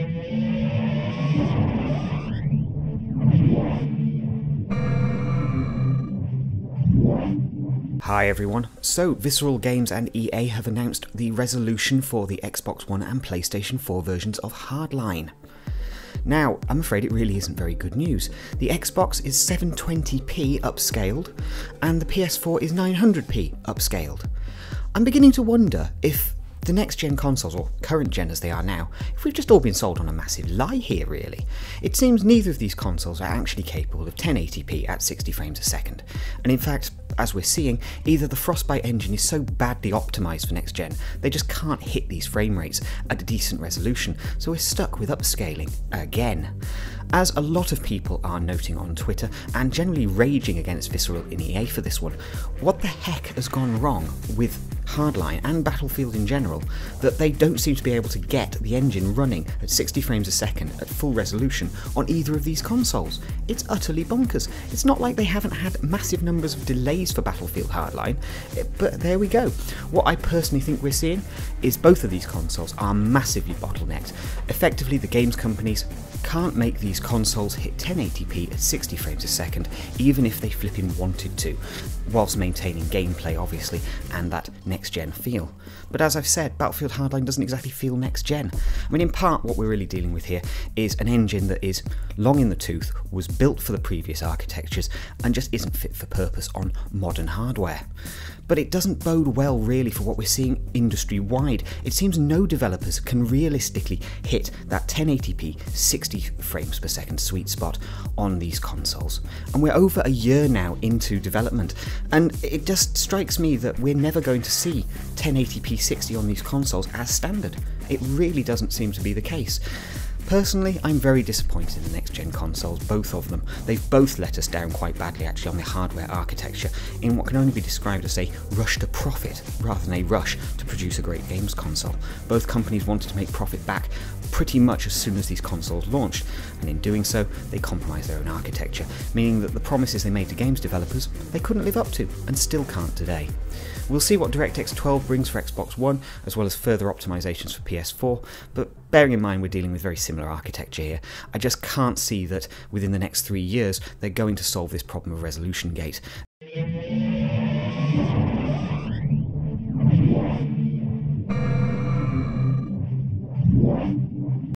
Hi everyone. So, Visceral Games and EA have announced the resolution for the Xbox One and PlayStation 4 versions of Hardline. Now, I'm afraid it really isn't very good news. The Xbox is 720p upscaled, and the PS4 is 900p upscaled. I'm beginning to wonder if the next-gen consoles, or current gen as they are now, if we've just all been sold on a massive lie here, really. It seems neither of these consoles are actually capable of 1080p at 60 frames a second, and in fact, as we're seeing, either the Frostbite engine is so badly optimised for next gen, they just can't hit these frame rates at a decent resolution, so we're stuck with upscaling again. As a lot of people are noting on Twitter, and generally raging against Visceral in EA for this one, what the heck has gone wrong with Hardline and Battlefield in general, that they don't seem to be able to get the engine running at 60 frames a second at full resolution on either of these consoles? It's utterly bonkers. It's not like they haven't had massive numbers of delays for Battlefield Hardline, but there we go. What I personally think we're seeing is both of these consoles are massively bottlenecked. Effectively, the games companies can't make these consoles hit 1080p at 60 frames a second, even if they flipping wanted to, whilst maintaining gameplay obviously, and that next-gen feel. But as I've said, Battlefield Hardline doesn't exactly feel next-gen. I mean, in part what we're really dealing with here is an engine that is long in the tooth, was built for the previous architectures, and just isn't fit for purpose on modern hardware. But it doesn't bode well really for what we're seeing industry-wide. It seems no developers can realistically hit that 1080p 60 frames per second sweet spot on these consoles. And we're over a year now into development, and it just strikes me that we're never going to see 1080p 60 on these consoles as standard. It really doesn't seem to be the case. Personally, I'm very disappointed in the next-gen consoles, both of them. They've both let us down quite badly actually on the hardware architecture in what can only be described as a rush to profit rather than a rush to produce a great games console. Both companies wanted to make profit back pretty much as soon as these consoles launched, and in doing so, they compromised their own architecture, meaning that the promises they made to games developers, they couldn't live up to, and still can't today. We'll see what DirectX 12 brings for Xbox One, as well as further optimisations for PS4, but bearing in mind we're dealing with very similar architecture here, I just can't see that within the next 3 years they're going to solve this problem of resolution gate.